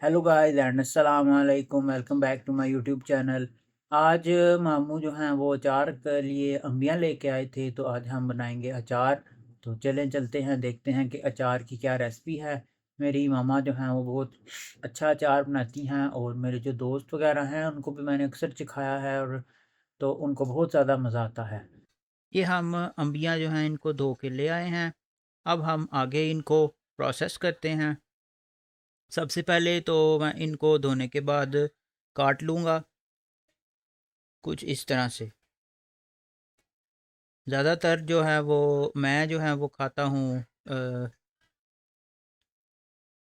Hello guys and अस्सलाम वालेकुम, welcome back to my YouTube channel. आज मामू जो हैं वो अचार के लिए अम्बियाँ लेके आए थे, तो आज हम बनाएंगे अचार। तो चलें चलते हैं, देखते हैं कि अचार की क्या रेसिपी है। मेरी मामा जो हैं वो बहुत अच्छा अचार बनाती हैं, और मेरे जो दोस्त वगैरह हैं उनको भी मैंने अक्सर सिखाया है, और तो उनको बहुत ज़्यादा मज़ा आता है। ये हम अम्बियाँ जो हैं इनको धो के ले आए हैं। अब हम आगे इनको प्रोसेस करते हैं। सबसे पहले तो मैं इनको धोने के बाद काट लूँगा कुछ इस तरह से। ज़्यादातर जो है वो मैं जो है वो खाता हूँ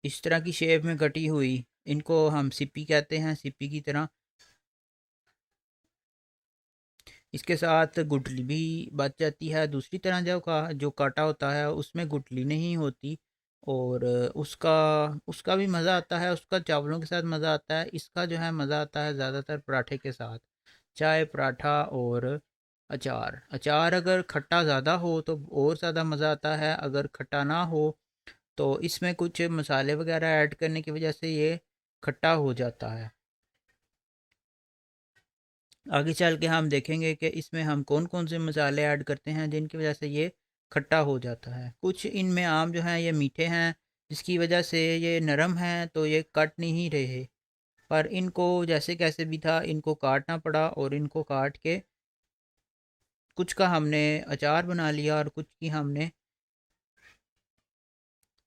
इस तरह की शेप में कटी हुई। इनको हम सिप्पी कहते हैं, सिप्पी की तरह। इसके साथ गुठली भी बच जाती है। दूसरी तरह जो काटा होता है उसमें गुठली नहीं होती, और उसका उसका भी मज़ा आता है, उसका चावलों के साथ मज़ा आता है। इसका जो है मज़ा आता है ज़्यादातर पराठे के साथ, चाय पराठा और अचार। अचार अगर खट्टा ज़्यादा हो तो और ज़्यादा मज़ा आता है, अगर खट्टा ना हो तो इसमें कुछ मसाले वगैरह ऐड करने की वजह से ये खट्टा हो जाता है। आगे चल के हम देखेंगे कि इसमें हम कौन कौन से मसाले ऐड करते हैं जिनकी वजह से ये खट्टा हो जाता है। कुछ इनमें आम जो हैं ये मीठे हैं, जिसकी वजह से ये नरम हैं तो ये कट नहीं रहे, पर इनको जैसे कैसे भी था इनको काटना पड़ा, और इनको काट के कुछ का हमने अचार बना लिया और कुछ की हमने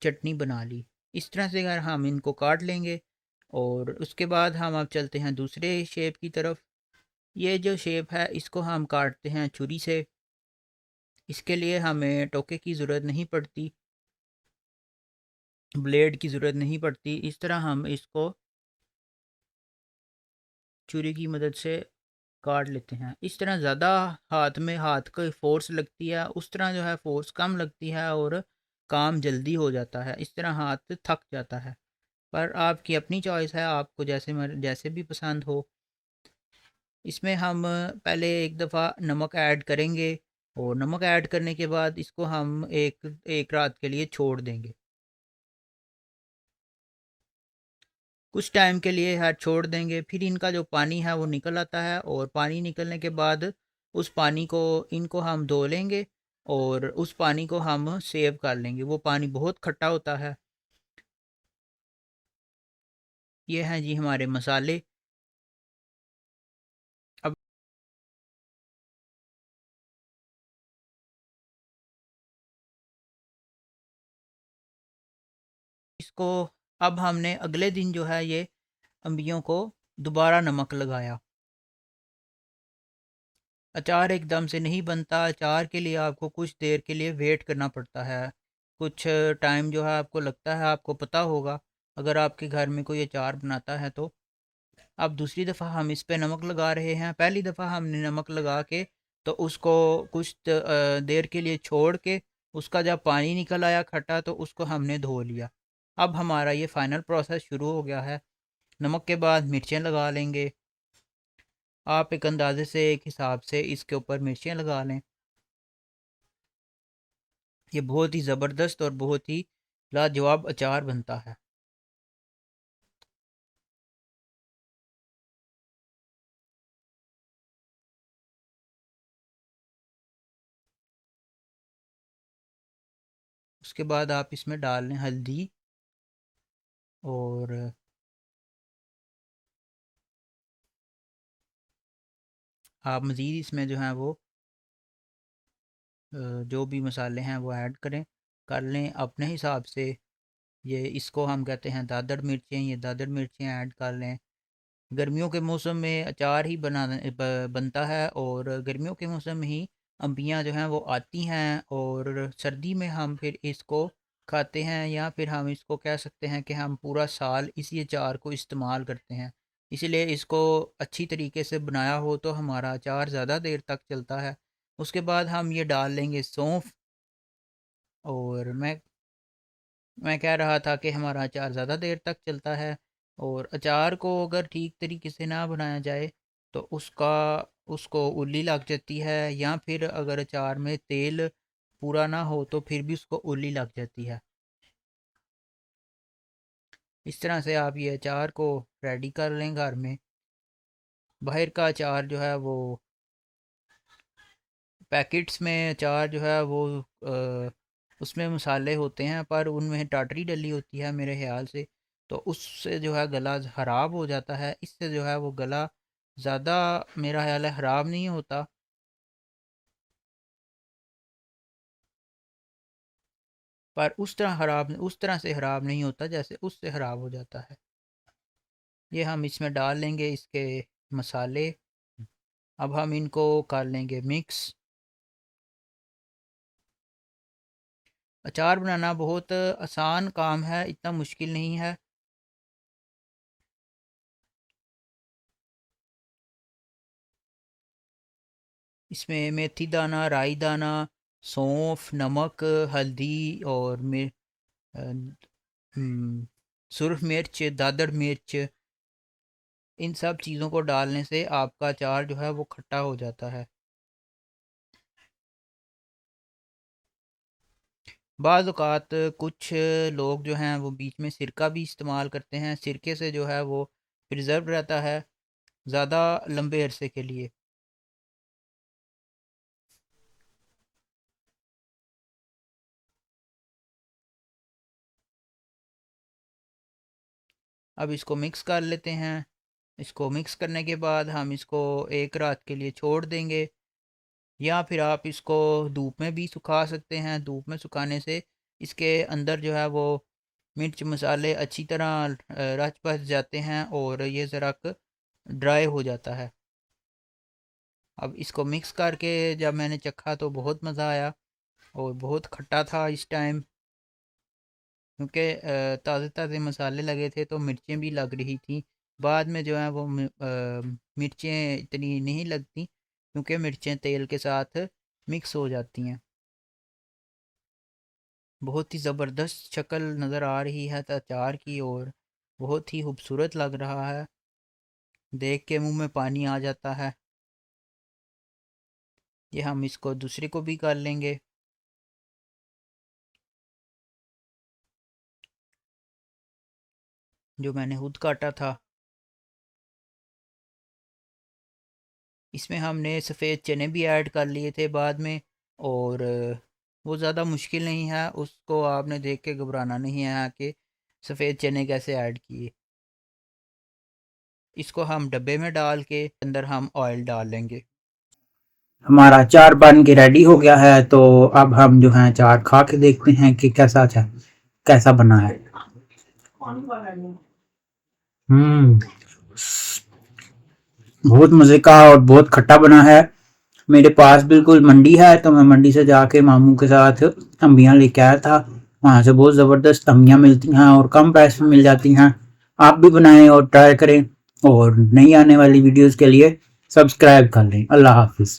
चटनी बना ली। इस तरह से अगर हम इनको काट लेंगे, और उसके बाद हम अब चलते हैं दूसरे शेप की तरफ। ये जो शेप है इसको हम काटते हैं छुरी से। इसके लिए हमें टोके की ज़रूरत नहीं पड़ती, ब्लेड की ज़रूरत नहीं पड़ती। इस तरह हम इसको छुरी की मदद से काट लेते हैं। इस तरह ज़्यादा हाथ की फ़ोर्स लगती है, उस तरह जो है फ़ोर्स कम लगती है और काम जल्दी हो जाता है। इस तरह हाथ थक जाता है, पर आपकी अपनी चॉइस है, आपको जैसे भी पसंद हो। इसमें हम पहले एक दफ़ा नमक ऐड करेंगे, और नमक ऐड करने के बाद इसको हम एक एक रात के लिए छोड़ देंगे। कुछ टाइम के लिए है छोड़ देंगे, फिर इनका जो पानी है वो निकल आता है, और पानी निकलने के बाद उस पानी को इनको हम धो लेंगे, और उस पानी को हम सेव कर लेंगे। वो पानी बहुत खट्टा होता है। ये हैं जी हमारे मसाले। अब इसको अब हमने अगले दिन जो है ये अम्बियों को दोबारा नमक लगाया। अचार एकदम से नहीं बनता, अचार के लिए आपको कुछ देर के लिए वेट करना पड़ता है। कुछ टाइम जो है आपको लगता है, आपको पता होगा अगर आपके घर में कोई अचार बनाता है तो। अब दूसरी दफ़ा हम इस पे नमक लगा रहे हैं। पहली दफ़ा हमने नमक लगा के तो उसको कुछ देर के लिए छोड़ के उसका जब पानी निकल आया खट्टा, तो उसको हमने धो लिया। अब हमारा ये फ़ाइनल प्रोसेस शुरू हो गया है। नमक के बाद मिर्चें लगा लेंगे। आप एक अंदाज़े से, एक हिसाब से इसके ऊपर मिर्चें लगा लें। ये बहुत ही ज़बरदस्त और बहुत ही लाजवाब अचार बनता है। उसके बाद आप इसमें डाल लें हल्दी, और आप मज़ीद इसमें जो है वो जो भी मसाले हैं वो ऐड कर लें अपने हिसाब से। ये इसको हम कहते हैं दादड़ मिर्चें, ये दादड़ मिर्चें ऐड कर लें। गर्मियों के मौसम में अचार ही बनता है, और गर्मियों के मौसम में ही अम्बियाँ जो हैं वो आती हैं, और सर्दी में हम फिर इसको खाते हैं, या फिर हम इसको कह सकते हैं कि हम पूरा साल इसी अचार को इस्तेमाल करते हैं। इसलिए इसको अच्छी तरीके से बनाया हो तो हमारा अचार ज़्यादा देर तक चलता है। उसके बाद हम ये डाल लेंगे सौंफ, और मैं कह रहा था कि हमारा अचार ज़्यादा देर तक चलता है। और अचार को अगर ठीक तरीके से ना बनाया जाए तो उसको उल्ली लग जाती है, या फिर अगर अचार में तेल पूरा ना हो तो फिर भी उसको उल्ली लग जाती है। इस तरह से आप ये अचार को रेडी कर लें घर में। बाहर का अचार जो है वो पैकेट्स में अचार जो है वो उसमें मसाले होते हैं पर उनमें टाटरी डली होती है मेरे ख्याल से, तो उससे जो है गला ख़राब हो जाता है। इससे जो है वो गला ज़्यादा मेरा ख्याल है ख़राब नहीं होता, पर उस तरह से ख़राब नहीं होता जैसे उससे ख़राब हो जाता है। ये हम इसमें डाल लेंगे इसके मसाले। अब हम इनको कर लेंगे मिक्स। अचार बनाना बहुत आसान काम है, इतना मुश्किल नहीं है। इसमें मेथी दाना, राई दाना, सौंफ, नमक, हल्दी और अ, सुरख मिर्च, दादड़ मिर्च, इन सब चीज़ों को डालने से आपका अचार जो है वो खट्टा हो जाता है। बाज़ औक़ात कुछ लोग जो हैं वो बीच में सिरका भी इस्तेमाल करते हैं। सिरके से जो है वो प्रिज़र्व रहता है ज़्यादा लंबे अरसे के लिए। अब इसको मिक्स कर लेते हैं। इसको मिक्स करने के बाद हम इसको एक रात के लिए छोड़ देंगे, या फिर आप इसको धूप में भी सुखा सकते हैं। धूप में सुखाने से इसके अंदर जो है वो मिर्च मसाले अच्छी तरह रच बस जाते हैं और ये ज़रा ड्राई हो जाता है। अब इसको मिक्स करके जब मैंने चखा तो बहुत मज़ा आया और बहुत खट्टा था इस टाइम, क्योंकि ताज़े ताज़े मसाले लगे थे तो मिर्चें भी लग रही थी। बाद में जो है वो मिर्चें इतनी नहीं लगती क्योंकि मिर्चें तेल के साथ मिक्स हो जाती हैं। बहुत ही ज़बरदस्त शक्ल नज़र आ रही है अचार की और बहुत ही खूबसूरत लग रहा है, देख के मुंह में पानी आ जाता है। ये हम इसको दूसरे को भी कर लेंगे। जो मैंने खुद काटा था, इसमें हमने सफ़ेद चने भी ऐड कर लिए थे बाद में, और वो ज़्यादा मुश्किल नहीं है, उसको आपने देख के घबराना नहीं है कि सफ़ेद चने कैसे ऐड किए। इसको हम डब्बे में डाल के अंदर हम ऑयल डाल लेंगे। हमारा अचार बन के रेडी हो गया है, तो अब हम जो है अचार खा के देखते हैं कि कैसा बना है। हम्म, बहुत मजे का और बहुत खट्टा बना है। मेरे पास बिल्कुल मंडी है, तो मैं मंडी से जाके मामू के साथ अम्बियाँ लेके आया था। वहाँ से बहुत ज़बरदस्त अम्बियाँ मिलती हैं और कम प्राइस में मिल जाती हैं। आप भी बनाएं और ट्राई करें, और नई आने वाली वीडियोस के लिए सब्सक्राइब कर लें। अल्लाह हाफिज़।